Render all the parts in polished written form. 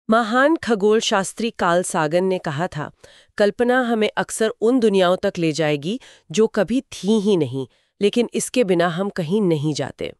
महान खगोल शास्त्री कार्ल सागन ने कहा था, कल्पना हमें अक्सर उन दुनियाओं तक ले जाएगी जो कभी थी ही नहीं, लेकिन इसके बिना हम कहीं नहीं जाते।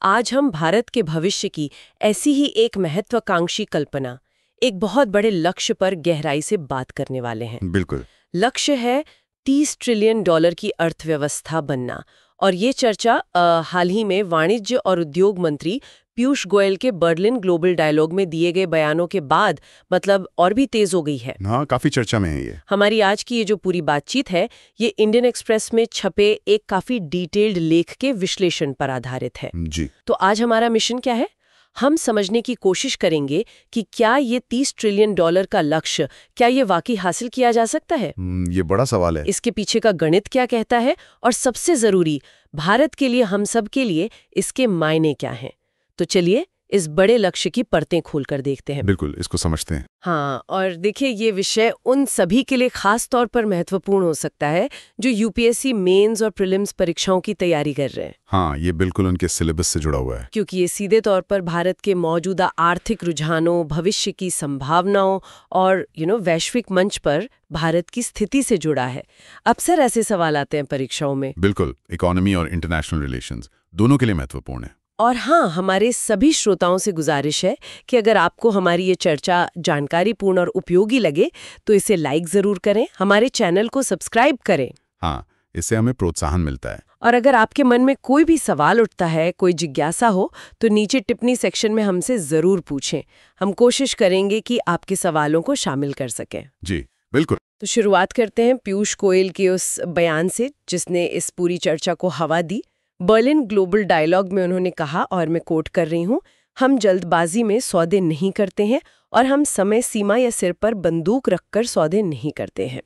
आज हम भारत के भविष्य की ऐसी ही एक महत्वाकांक्षी कल्पना, एक बहुत बड़े लक्ष्य पर गहराई से बात करने वाले हैं। बिल्कुल। लक्ष्य है $30 ट्रिलियन की अर्थव्यवस्था बनना। और ये चर्चा हाल ही में वाणिज्य और उद्योग मंत्री पीयूष गोयल के बर्लिन ग्लोबल डायलॉग में दिए गए बयानों के बाद मतलब और भी तेज हो गई है। हाँ, काफी चर्चा में है ये। हमारी आज की ये जो पूरी बातचीत है, ये इंडियन एक्सप्रेस में छपे एक काफी डिटेल्ड लेख के विश्लेषण पर आधारित है। जी। तो आज हमारा मिशन क्या है? हम समझने की कोशिश करेंगे कि क्या ये $30 ट्रिलियन का लक्ष्य, क्या ये वाकई हासिल किया जा सकता है? ये बड़ा सवाल है। इसके पीछे का गणित क्या कहता है, और सबसे जरूरी, भारत के लिए, हम सब के लिए इसके मायने क्या हैं? तो चलिए इस बड़े लक्ष्य की परतें खोलकर देखते हैं। बिल्कुल, इसको समझते हैं। हाँ, और देखिए ये विषय उन सभी के लिए खास तौर पर महत्वपूर्ण हो सकता है जो यूपीएससी मेंस और प्रीलिम्स परीक्षाओं की तैयारी कर रहे हैं। हाँ, ये बिल्कुल उनके सिलेबस से जुड़ा हुआ है। क्योंकि ये सीधे तौर पर भारत के मौजूदा आर्थिक रुझानों, भविष्य की संभावनाओं और वैश्विक मंच पर भारत की स्थिति से जुड़ा है। अक्सर ऐसे सवाल आते हैं परीक्षाओं में। बिल्कुल, इकोनॉमी और इंटरनेशनल रिलेशंस दोनों के लिए महत्वपूर्ण है। और हाँ, हमारे सभी श्रोताओं से गुजारिश है कि अगर आपको हमारी ये चर्चा जानकारीपूर्ण और उपयोगी लगे तो इसे लाइक जरूर करें, हमारे चैनल को सब्सक्राइब करें। हाँ, इससे हमें प्रोत्साहन मिलता है। और अगर आपके मन में कोई भी सवाल उठता है, कोई जिज्ञासा हो, तो नीचे टिप्पणी सेक्शन में हमसे जरूर पूछें। हम कोशिश करेंगे कि आपके सवालों को शामिल कर सकें। जी, बिल्कुल। तो शुरुआत करते हैं पीयूष गोयल के उस बयान से जिसने इस पूरी चर्चा को हवा दी। बर्लिन ग्लोबल डायलॉग में उन्होंने कहा, और मैं कोट कर रही हूँ, हम जल्दबाजी में सौदे नहीं करते हैं और हम समय सीमा या सिर पर बंदूक रखकर सौदे नहीं करते हैं।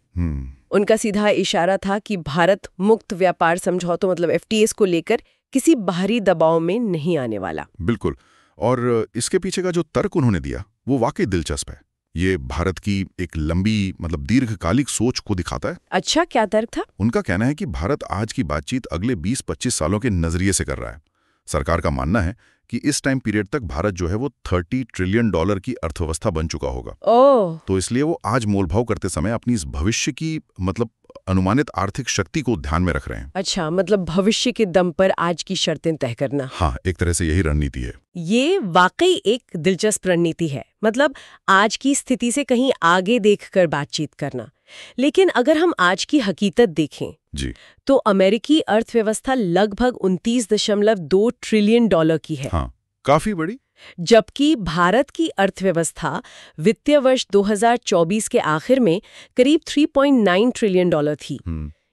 उनका सीधा इशारा था कि भारत मुक्त व्यापार समझौतों मतलब FTAs को लेकर किसी बाहरी दबाव में नहीं आने वाला। बिल्कुल। और इसके पीछे का जो तर्क उन्होंने दिया वो वाकई दिलचस्प है। ये भारत की एक लंबी मतलब दीर्घकालिक सोच को दिखाता है। अच्छा, क्या तर्क था? उनका कहना है कि भारत आज की बातचीत अगले 20-25 सालों के नजरिए से कर रहा है। सरकार का मानना है कि इस टाइम पीरियड तक भारत जो है वो $30 ट्रिलियन की अर्थव्यवस्था बन चुका होगा। तो इसलिए वो आज मोलभाव करते समय अपनी इस भविष्य की मतलब अनुमानित आर्थिक शक्ति को ध्यान में रख रहे हैं। अच्छा, मतलब भविष्य के दम पर आज की शर्तें तय करना। हाँ, एक तरह से यही रणनीति है। ये वाकई एक दिलचस्प रणनीति है, मतलब आज की स्थिति से कहीं आगे देखकर बातचीत करना। लेकिन अगर हम आज की हकीकत देखें जी, तो अमेरिकी अर्थव्यवस्था लगभग $29.2 ट्रिलियन की है। हाँ, काफी बड़ी। जबकि भारत की अर्थव्यवस्था वित्तीय वर्ष 2024 के आखिर में करीब $3.9 ट्रिलियन थी।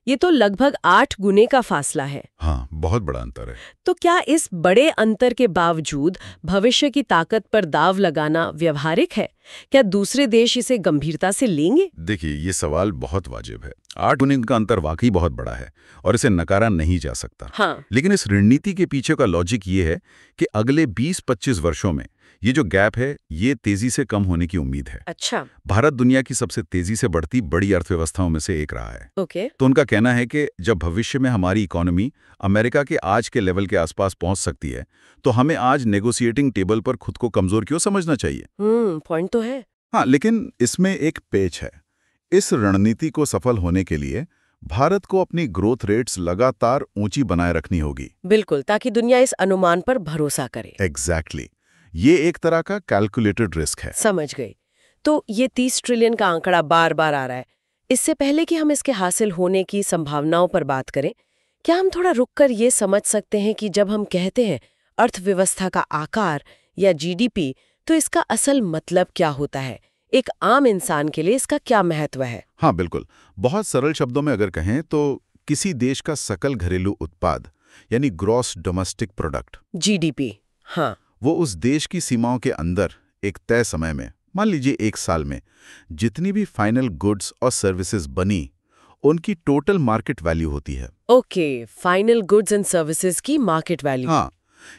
ये तो लगभग 8 गुने का फासला है। हाँ, बहुत बड़ा अंतर है। तो क्या इस बड़े अंतर के बावजूद भविष्य की ताकत पर दाव लगाना व्यवहारिक है? क्या दूसरे देश इसे गंभीरता से लेंगे? देखिए, ये सवाल बहुत वाजिब है। 8 गुने का अंतर वाकई बहुत बड़ा है और इसे नकारा नहीं जा सकता। हाँ। लेकिन इस रणनीति के पीछे का लॉजिक ये है कि अगले 20-25 वर्षों में ये जो गैप है ये तेजी से कम होने की उम्मीद है। अच्छा। भारत दुनिया की सबसे तेजी से बढ़ती बड़ी अर्थव्यवस्थाओं में से एक रहा है। ओके। तो उनका कहना है कि जब भविष्य में हमारी इकोनॉमी अमेरिका के आज के लेवल के आसपास पहुंच सकती है तो हमें आज नेगोशिएटिंग टेबल पर खुद को कमजोर क्यों समझना चाहिए? पॉइंट तो है। हाँ, लेकिन इसमें एक पेच है। इस रणनीति को सफल होने के लिए भारत को अपनी ग्रोथ रेट्स लगातार ऊंची बनाए रखनी होगी। बिल्कुल, ताकि दुनिया इस अनुमान पर भरोसा करे। एग्जैक्टली। ये एक तरह का कैलकुलेटेड रिस्क है। समझ गई। तो ये 30 ट्रिलियन का आंकड़ा बार बार आ रहा है। इससे पहले कि हम इसके हासिल होने की संभावनाओं पर बात करें, क्या हम थोड़ा रुककर ये समझ सकते हैं कि जब हम कहते हैं अर्थव्यवस्था का आकार या GDP, तो इसका असल मतलब क्या होता है? एक आम इंसान के लिए इसका क्या महत्व है? हाँ, बिल्कुल। बहुत सरल शब्दों में अगर कहें तो किसी देश का सकल घरेलू उत्पाद यानी ग्रॉस डोमेस्टिक प्रोडक्ट GDP। हाँ, वो उस देश की सीमाओं के अंदर एक तय समय में, मान लीजिए 1 साल में, जितनी भी फाइनल गुड्स और सर्विसेज बनी उनकी टोटल मार्केट वैल्यू होती है। Okay, final goods and services की मार्केट वैल्यू। हाँ,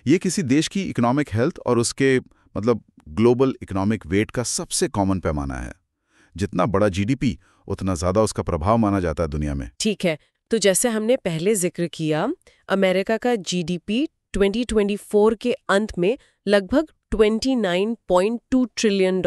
ये किसी देश की इकोनॉमिक हेल्थ और उसके मतलब ग्लोबल इकोनॉमिक वेट का सबसे कॉमन पैमाना है। जितना बड़ा GDP उतना ज्यादा उसका प्रभाव माना जाता है दुनिया में। ठीक है, तो जैसे हमने पहले जिक्र किया, अमेरिका का GDP 2024 के अंत में लगभग $29.2 ट्रिलियन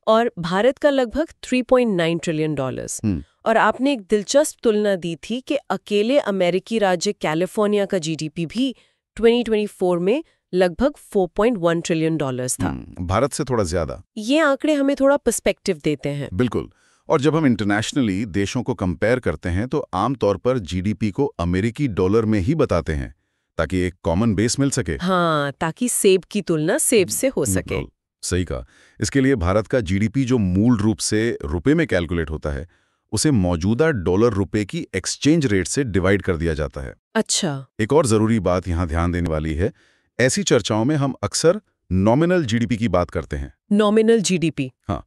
और भारत का लगभग $3.9 ट्रिलियन। और आपने एक दिलचस्प तुलना दी थी कि अकेले अमेरिकी राज्य कैलिफोर्निया का जीडीपी भी 2024 में लगभग $4.1 ट्रिलियन था। भारत से थोड़ा ज्यादा। ये आंकड़े हमें थोड़ा पर्सपेक्टिव देते हैं। बिल्कुल। और जब हम इंटरनेशनली देशों को कंपेयर करते हैं तो आमतौर पर जीडीपी को अमेरिकी डॉलर में ही बताते हैं ताकि एक कॉमन बेस मिल सके। हाँ, ताकि सेब की तुलना सेब से हो सके। सही कहा। इसके लिए भारत का जीडीपी जो मूल रूप से रुपए में कैलकुलेट होता है उसे मौजूदा डॉलर रुपए की एक्सचेंज रेट से डिवाइड कर दिया जाता है। अच्छा। एक और जरूरी बात यहाँ ध्यान देने वाली है, ऐसी चर्चाओं में हम अक्सर नॉमिनल जीडीपी की बात करते हैं। Nominal GDP? हाँ,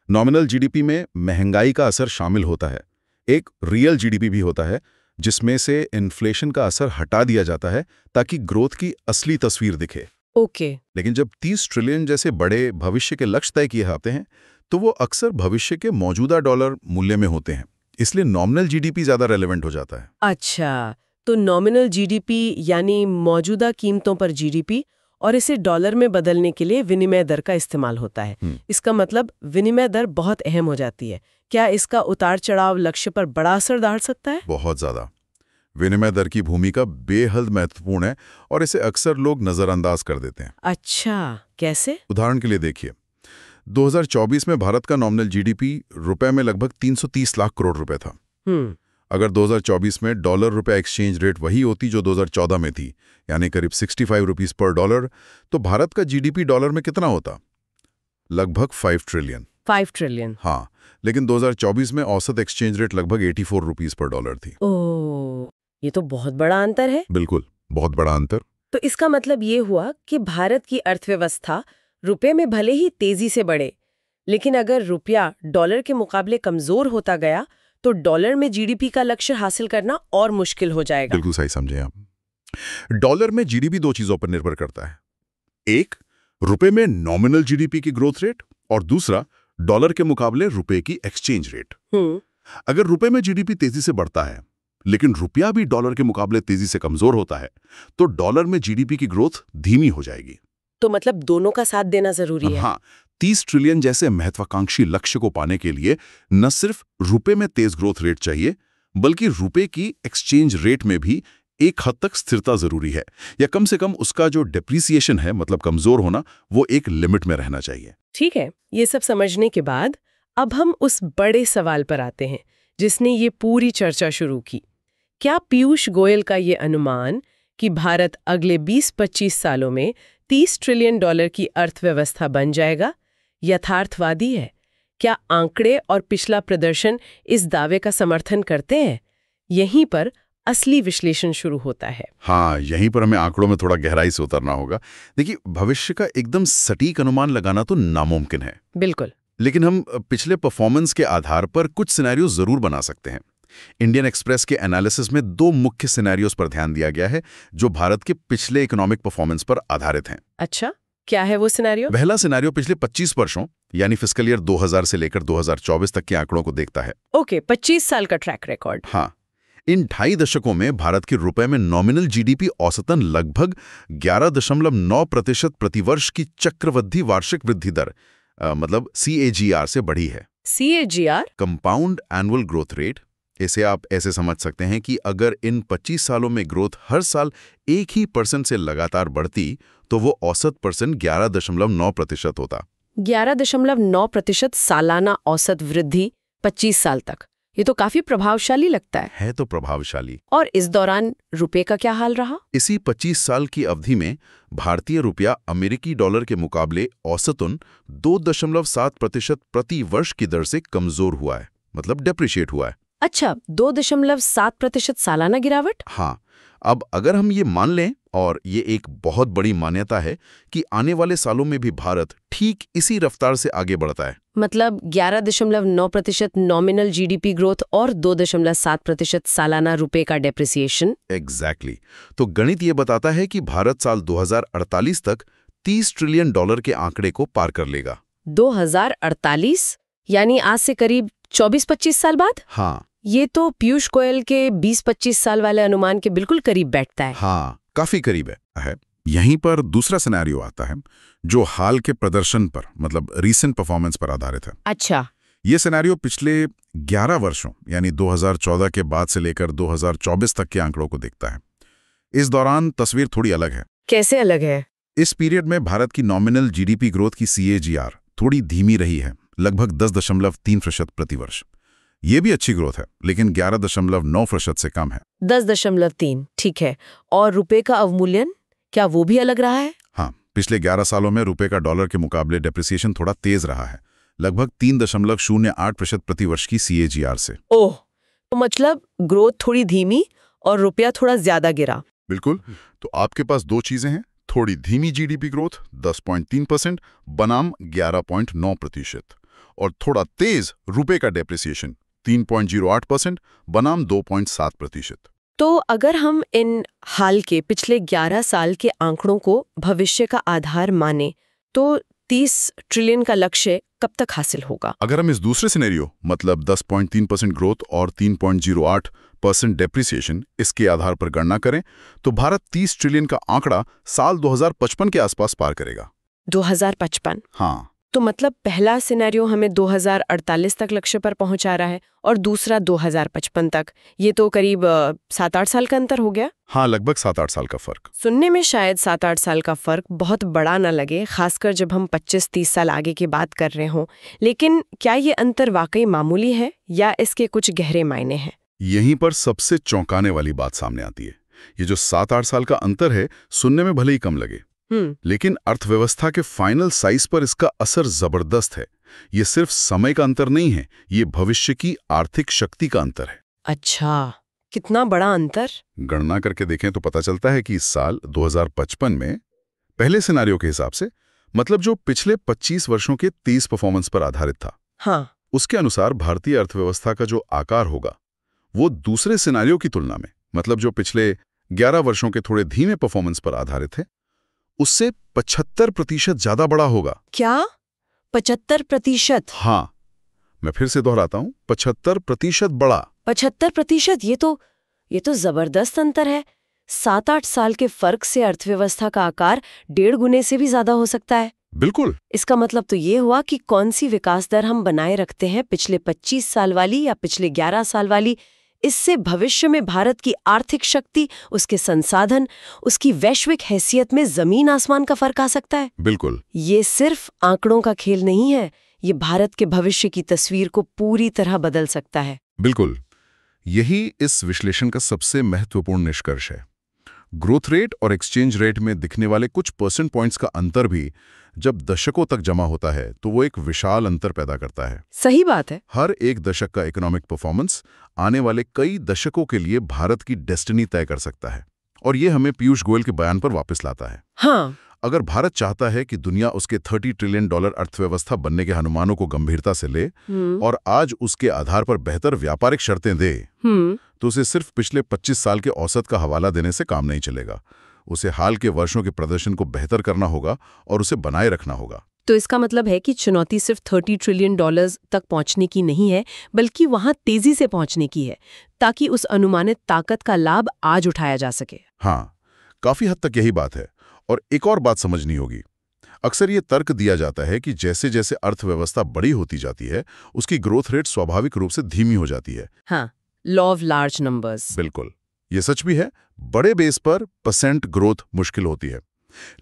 नॉमिनल जीडीपी में महंगाई का असर शामिल होता है। एक रियल जीडीपी भी होता है जिसमें से इन्फ्लेशन का असर हटा दिया जाता है ताकि ग्रोथ की असली तस्वीर दिखे। ओके। लेकिन जब 30 ट्रिलियन जैसे बड़े भविष्य के लक्ष्य तय किए जाते हैं तो वो अक्सर भविष्य के मौजूदा डॉलर मूल्य में होते हैं, इसलिए नॉमिनल जीडीपी ज्यादा रेलेवेंट हो जाता है। अच्छा, तो नॉमिनल जीडीपी यानी मौजूदा कीमतों पर जीडीपी, और इसे डॉलर में बदलने के लिए विनिमय दर का इस्तेमाल होता है। इसका मतलब विनिमय दर बहुत अहम हो जाती है। क्या इसका उतार चढ़ाव लक्ष्य पर बड़ा असर डाल सकता है? बहुत ज्यादा। विनिमय दर की भूमिका बेहद महत्वपूर्ण है और इसे अक्सर लोग नजरअंदाज कर देते हैं। अच्छा, कैसे? उदाहरण के लिए देखिए, 2024 में भारत का नॉमिनल जीडीपी रुपए में लगभग 330 लाख करोड़ रुपए था। अगर 2024 में डॉलर रुपए एक्सचेंज रेट वही होती जो 2014 में थी, यानी करीब 65 रुपीस पर डॉलर, तो भारत का जीडीपी डॉलर में कितना होता? लगभग 5 ट्रिलियन। 5 ट्रिलियन? हाँ, लेकिन 2024 में औसत एक्सचेंज रेट लगभग 84 रुपीस पर डॉलर थी। ओह, ये तो बहुत बड़ा अंतर है। बिल्कुल, बहुत बड़ा अंतर। तो इसका मतलब ये हुआ कि भारत की अर्थव्यवस्था रुपए में भले ही तेजी से बढ़े, लेकिन अगर रुपया डॉलर के मुकाबले कमजोर होता गया तो डॉलर में जीडीपी का लक्ष्य हासिल करना और मुश्किल हो जाएगा। बिल्कुल सही समझे आप। डॉलर में जीडीपी दो चीजों पर निर्भर करता है, एक रुपए में नॉमिनल जीडीपी की ग्रोथ रेट और दूसरा डॉलर के मुकाबले रुपए की एक्सचेंज रेट। अगर रुपए में जीडीपी तेजी से बढ़ता है लेकिन रुपया भी डॉलर के मुकाबले तेजी से कमजोर होता है तो डॉलर में जीडीपी की ग्रोथ धीमी हो जाएगी। तो मतलब दोनों का साथ देना जरूरी है। हाँ, 30 ट्रिलियन जैसे महत्वाकांक्षी लक्ष्य को पाने के लिए न सिर्फ रुपए में तेज ग्रोथ रेट चाहिए बल्कि रुपए की एक्सचेंज रेट में भी एक हद तक स्थिरता जरूरी है, या कम से कम उसका जो डेप्रिसिएशन है, मतलब कमजोर होना, वो एक लिमिट में रहना चाहिए। ठीक है, ये सब समझने के बाद अब हम उस बड़े सवाल पर आते हैं जिसने ये पूरी चर्चा शुरू की। क्या पीयूष गोयल का ये अनुमान कि भारत अगले 20-25 सालों में 30 ट्रिलियन डॉलर की अर्थव्यवस्था बन जाएगा यथार्थवादी है? क्या आंकड़े और पिछला प्रदर्शन इस दावे का समर्थन करते हैं? यहीं पर असली विश्लेषण शुरू होता है। हाँ, यहीं पर हमें आंकड़ों में थोड़ा गहराई से उतरना होगा। देखिए, भविष्य का एकदम सटीक अनुमान लगाना तो नामुमकिन है। बिल्कुल। लेकिन हम पिछले परफॉर्मेंस के आधार पर कुछ सिनेरियो जरूर बना सकते हैं। इंडियन एक्सप्रेस के एनालिसिस में 2 मुख्य सिनेरियोस पर ध्यान दिया गया है जो भारत के पिछले इकोनॉमिक परफॉर्मेंस पर आधारित हैं। अच्छा, क्या है वो सिनेरियो? पहला सिनेरियो पिछले 25 वर्षों यानी फिस्कल ईयर 2000 से लेकर 2024 तक के आंकड़ों को देखता है। ओके, 25 साल का ट्रैक रिकॉर्ड। हाँ, इन 2.5 दशकों में भारत के रुपए में नॉमिनल जीडीपी औसतन लगभग 11.9% प्रतिवर्ष की चक्रवृद्धि वार्षिक वृद्धि दर, मतलब CAGR से बढ़ी है। CAGR? Compound annual growth rate. इसे आप ऐसे समझ सकते हैं कि अगर इन 25 सालों में ग्रोथ हर साल 1% से लगातार बढ़ती तो वो औसत परसेंट 11.9% होता। 11.9% सालाना औसत वृद्धि 25 साल तक, ये तो काफी प्रभावशाली लगता है। है तो प्रभावशाली। और इस दौरान रुपए का क्या हाल रहा? इसी 25 साल की अवधि में भारतीय रुपया अमेरिकी डॉलर के मुकाबले औसतन 2.7% प्रति वर्ष की दर से कमजोर हुआ है, मतलब डेप्रिशिएट हुआ है। अच्छा, 2.7% सालाना गिरावट? हाँ, अब अगर हम ये मान लें, और ये एक बहुत बड़ी मान्यता है, कि आने वाले सालों में भी भारत ठीक इसी रफ्तार से आगे बढ़ता है, मतलब 11.9% नॉमिनल जीडीपी ग्रोथ और 2.7% सालाना रुपए का डेप्रिसिएशन। एग्जैक्टली। तो गणित ये बताता है कि भारत साल 2048 तक 30 ट्रिलियन डॉलर के आंकड़े को पार कर लेगा। 2048 यानी आज से करीब 24-25 साल बाद? हाँ, ये तो पीयूष गोयल के 20-25 साल वाले अनुमान के बिल्कुल करीब बैठता है। हाँ, काफी करीब है। यहीं पर दूसरा सिनेरियो आता है जो हाल के प्रदर्शन पर मतलब रीसेंट परफॉर्मेंस पर आधारित है। अच्छा। ये सिनेरियो पिछले 11 वर्षों यानी 2014 के बाद से लेकर 2024 तक के आंकड़ों को देखता है। इस दौरान तस्वीर थोड़ी अलग है। कैसे अलग है? इस पीरियड में भारत की नॉमिनल जीडीपी ग्रोथ की CAGR थोड़ी धीमी रही है, लगभग 10.3% प्रतिवर्ष। ये भी अच्छी ग्रोथ है, लेकिन 11.9% से कम है। 10.3, ठीक है। और रुपए का अवमूल्यन, क्या वो भी अलग रहा है? हाँ, पिछले 11 सालों में रुपए का डॉलर के मुकाबले डेप्रिसिएशन थोड़ा तेज रहा है, लगभग 3.08% प्रतिवर्ष की CAGR से। ओह, तो मतलब ग्रोथ थोड़ी धीमी और रुपया थोड़ा ज्यादा गिरा। बिल्कुल। तो आपके पास दो चीजें हैं, थोड़ी धीमी जीडीपी ग्रोथ 10.3% बनाम 11.9% और थोड़ा तेज रुपए का डेप्रिसिएशन 3.08% बनाम 2.7%। तो अगर हम इन हाल के पिछले 11 साल के आंकड़ों को भविष्य का आधार माने तो 30 ट्रिलियन का लक्ष्य कब तक हासिल होगा? अगर हम इस दूसरे सिनेरियो मतलब 10.3% ग्रोथ और 3.08% डेप्रिसिएशन इसके आधार पर गणना करें तो भारत 30 ट्रिलियन का आंकड़ा साल 2055 के आसपास पार करेगा। 2055? हाँ। तो मतलब पहला सिनेरियो हमें 2048 तक लक्ष्य पर पहुंचा रहा है और दूसरा 2055 तक। ये तो करीब 7-8 साल का अंतर हो गया। हाँ, लगभग 7-8 साल का फर्क। सुनने में शायद 7-8 साल का फर्क बहुत बड़ा ना लगे, खासकर जब हम 25-30 साल आगे की बात कर रहे हों। लेकिन क्या ये अंतर वाकई मामूली है या इसके कुछ गहरे मायने हैं? यहीं पर सबसे चौंकाने वाली बात सामने आती है। ये जो 7-8 साल का अंतर है, सुनने में भले ही कम लगे, लेकिन अर्थव्यवस्था के फाइनल साइज पर इसका असर जबरदस्त है। ये सिर्फ समय का अंतर नहीं है, ये भविष्य की आर्थिक शक्ति का अंतर है। अच्छा, कितना बड़ा अंतर? गणना करके देखें तो पता चलता है कि इस साल 2055 में पहले सिनेरियो के हिसाब से, मतलब जो पिछले 25 वर्षों के 30 परफॉर्मेंस पर आधारित था, हाँ, उसके अनुसार भारतीय अर्थव्यवस्था का जो आकार होगा वो दूसरे सिनेरियो की तुलना में, मतलब जो पिछले 11 वर्षों के थोड़े धीमे परफॉर्मेंस पर आधारित है, उससे 75% ज्यादा बड़ा होगा। क्या? 75%? हाँ, मैं फिर से दोहराता हूं, 75% बड़ा। 75%? ये तो जबरदस्त अंतर है। 7-8 साल के फर्क से अर्थव्यवस्था का आकार 1.5 गुने से भी ज्यादा हो सकता है। बिल्कुल। इसका मतलब तो ये हुआ कि कौन सी विकास दर हम बनाए रखते हैं, पिछले 25 साल वाली या पिछले 11 साल वाली, इससे भविष्य में भारत की आर्थिक शक्ति, उसके संसाधन, उसकी वैश्विक हैसियत में जमीन आसमान का फर्क आ सकता है। बिल्कुल। ये सिर्फ आंकड़ों का खेल नहीं है, ये भारत के भविष्य की तस्वीर को पूरी तरह बदल सकता है। बिल्कुल, यही इस विश्लेषण का सबसे महत्वपूर्ण निष्कर्ष है। ग्रोथ रेट और एक्सचेंज रेट में दिखने वाले कुछ परसेंट पॉइंट्स का अंतर भी जब दशकों तक जमा होता है तो वो एक विशाल अंतर पैदा करता है। सही बात है। हर एक दशक का इकोनॉमिक परफॉर्मेंस आने वाले कई दशकों के लिए भारत की डेस्टिनी तय कर सकता है, और ये हमें पीयूष गोयल के बयान पर वापस लाता है। हाँ, अगर भारत चाहता है कि दुनिया उसके $30 ट्रिलियन अर्थव्यवस्था बनने के अनुमानों को गंभीरता से ले और आज उसके आधार पर बेहतर व्यापारिक शर्तें दे, तो उसे सिर्फ पिछले 25 साल के औसत का हवाला देने से काम नहीं चलेगा। उसे हाल के वर्षों के प्रदर्शन को बेहतर करना होगा और उसे बनाए रखना होगा। तो इसका मतलब है कि चुनौती सिर्फ $30 ट्रिलियन तक पहुंचने की नहीं है, बल्कि वहां तेजी से पहुंचने की है, ताकि उस अनुमानित ताकत का लाभ आज उठाया जा सके। हाँ, काफी हद तक यही बात है। और एक और बात समझनी होगी। अक्सर ये तर्क दिया जाता है कि जैसे जैसे अर्थव्यवस्था बड़ी होती जाती है, उसकी ग्रोथ रेट स्वाभाविक रूप से धीमी हो जाती है। हाँ, लॉ ऑफ लार्ज नंबर्स। बिल्कुल, ये सच भी है। बड़े बेस पर % ग्रोथ मुश्किल होती है,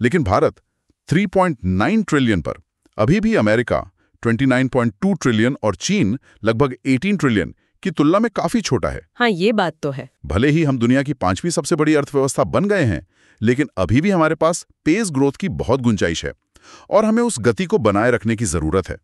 लेकिन भारत 3.9 ट्रिलियन पर, अभी भी अमेरिका 29.2 ट्रिलियन और चीन लगभग 18 ट्रिलियन की तुलना में काफी छोटा है। हाँ, ये बात तो है। भले ही हम दुनिया की 5वीं सबसे बड़ी अर्थव्यवस्था बन गए हैं, लेकिन अभी भी हमारे पास पेस ग्रोथ की बहुत गुंजाइश है और हमें उस गति को बनाए रखने की जरूरत है।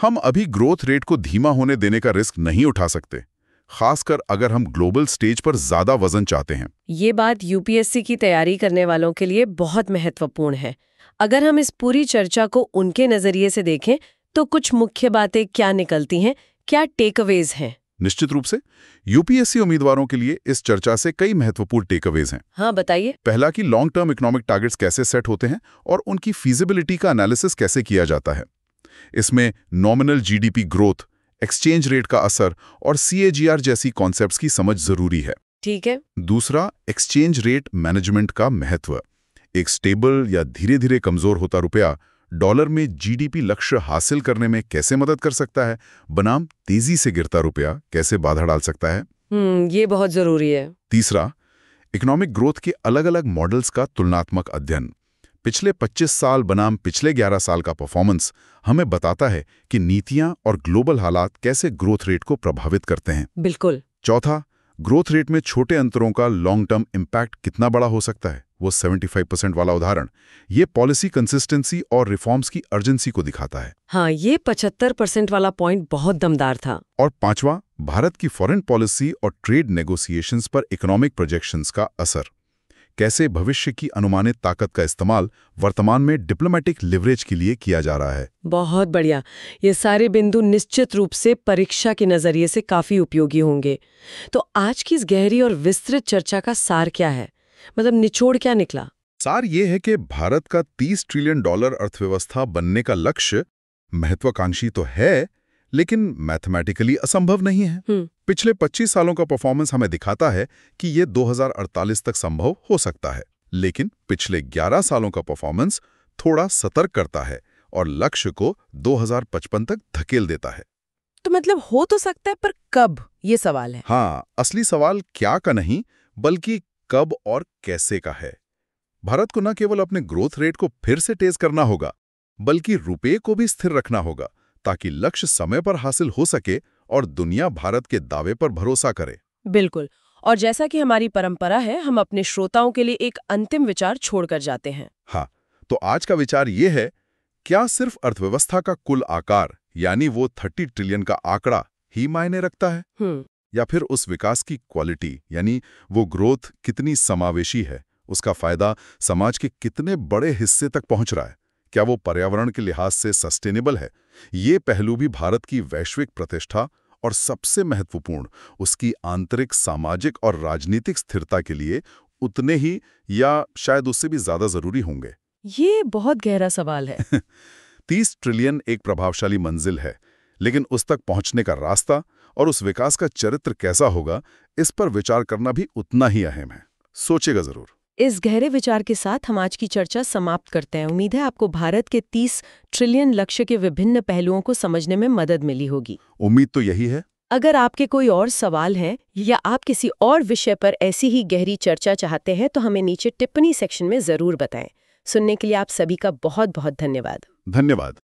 हम अभी ग्रोथ रेट को धीमा होने देने का रिस्क नहीं उठा सकते, खासकर अगर हम ग्लोबल स्टेज पर ज्यादा वजन चाहते हैं। ये बात यूपीएससी की तैयारी करने वालों के लिए बहुत महत्वपूर्ण है। अगर हम इस पूरी चर्चा को उनके नजरिए से देखें तो कुछ मुख्य बातें क्या निकलती हैं, क्या टेकअवेज हैं? निश्चित रूप से यूपीएससी उम्मीदवारों के लिए इस चर्चा से कई महत्वपूर्ण टेकअवेज हैं। हाँ, बताइए। पहला कि लॉन्ग टर्म इकोनॉमिक टारगेट्स कैसे सेट होते हैं और उनकी फीजिबिलिटी का एनालिसिस कैसे किया जाता है। इसमें nominal GDP growth, exchange rate का असर और CAGR जैसी कॉन्सेप्ट्स की समझ जरूरी है। ठीक है। दूसरा, एक्सचेंज रेट मैनेजमेंट का महत्व। एक स्टेबल या धीरे धीरे कमजोर होता रुपया डॉलर में जीडीपी लक्ष्य हासिल करने में कैसे मदद कर सकता है, बनाम तेजी से गिरता रुपया कैसे बाधा डाल सकता है। ये बहुत जरूरी है। तीसरा, इकोनॉमिक ग्रोथ के अलग अलग मॉडल्स का तुलनात्मक अध्ययन। पिछले 25 साल बनाम पिछले 11 साल का परफॉर्मेंस हमें बताता है कि नीतियां और ग्लोबल हालात कैसे ग्रोथ रेट को प्रभावित करते हैं। बिल्कुल। चौथा, ग्रोथ रेट में छोटे अंतरों का लॉन्ग टर्म इम्पैक्ट कितना बड़ा हो सकता है, वो 75% वाला उदाहरण। ये पॉलिसी कंसिस्टेंसी और रिफॉर्म्स की अर्जेंसी को दिखाता है। हाँ, ये 75% वाला पॉइंट बहुत दमदार था। और पांचवा, भारत की फॉरेन पॉलिसी और ट्रेड नेगोशिएशंस पर इकोनॉमिक प्रोजेक्शंस का असर। कैसे भविष्य की अनुमानित ताकत का इस्तेमाल वर्तमान में डिप्लोमेटिक लिवरेज के लिए किया जा रहा है। बहुत बढ़िया। ये सारे बिंदु निश्चित रूप से परीक्षा के नजरिए से काफी उपयोगी होंगे। तो आज की इस गहरी और विस्तृत चर्चा का सार क्या है, मतलब निचोड़ क्या निकला? सार ये है कि भारत का 30 ट्रिलियन डॉलर अर्थव्यवस्था बनने का लक्ष्य महत्वाकांक्षी तो है, लेकिन मैथमेटिकली असंभव नहीं है। पिछले 25 सालों का परफॉर्मेंस हमें दिखाता है कि ये 2048 तक संभव हो सकता है, लेकिन पिछले 11 सालों का परफॉर्मेंस थोड़ा सतर्क करता है और लक्ष्य को 2055 तक धकेल देता है। तो मतलब हो तो सकता है, पर कब, ये सवाल है। हाँ, असली सवाल क्या का नहीं, बल्कि कब और कैसे का है। भारत को न केवल अपने ग्रोथ रेट को फिर से तेज करना होगा, बल्कि रुपये को भी स्थिर रखना होगा, ताकि लक्ष्य समय पर हासिल हो सके और दुनिया भारत के दावे पर भरोसा करे। बिल्कुल। और जैसा कि हमारी परंपरा है, हम अपने श्रोताओं के लिए एक अंतिम विचार छोड़कर जाते हैं। हाँ, तो आज का विचार ये है, क्या सिर्फ अर्थव्यवस्था का कुल आकार यानी वो 30 ट्रिलियन का आंकड़ा ही मायने रखता है, या फिर उस विकास की क्वालिटी यानी वो ग्रोथ कितनी समावेशी है, उसका फायदा समाज के कितने बड़े हिस्से तक पहुंच रहा है, क्या वो पर्यावरण के लिहाज से सस्टेनेबल है। ये पहलू भी भारत की वैश्विक प्रतिष्ठा और सबसे महत्वपूर्ण उसकी आंतरिक सामाजिक और राजनीतिक स्थिरता के लिए उतने ही या शायद उससे भी ज्यादा जरूरी होंगे। ये बहुत गहरा सवाल है। 30 ट्रिलियन एक प्रभावशाली मंजिल है, लेकिन उस तक पहुंचने का रास्ता और उस विकास का चरित्र कैसा होगा, इस पर विचार करना भी उतना ही अहम है। सोचेगा जरूर। इस गहरे विचार के साथ हम आज की चर्चा समाप्त करते हैं। उम्मीद है आपको भारत के 30 ट्रिलियन लक्ष्य के विभिन्न पहलुओं को समझने में मदद मिली होगी। उम्मीद तो यही है। अगर आपके कोई और सवाल हैं या आप किसी और विषय पर ऐसी ही गहरी चर्चा चाहते हैं, तो हमें नीचे टिप्पणी सेक्शन में जरूर बताएं। सुनने के लिए आप सभी का बहुत बहुत धन्यवाद। धन्यवाद।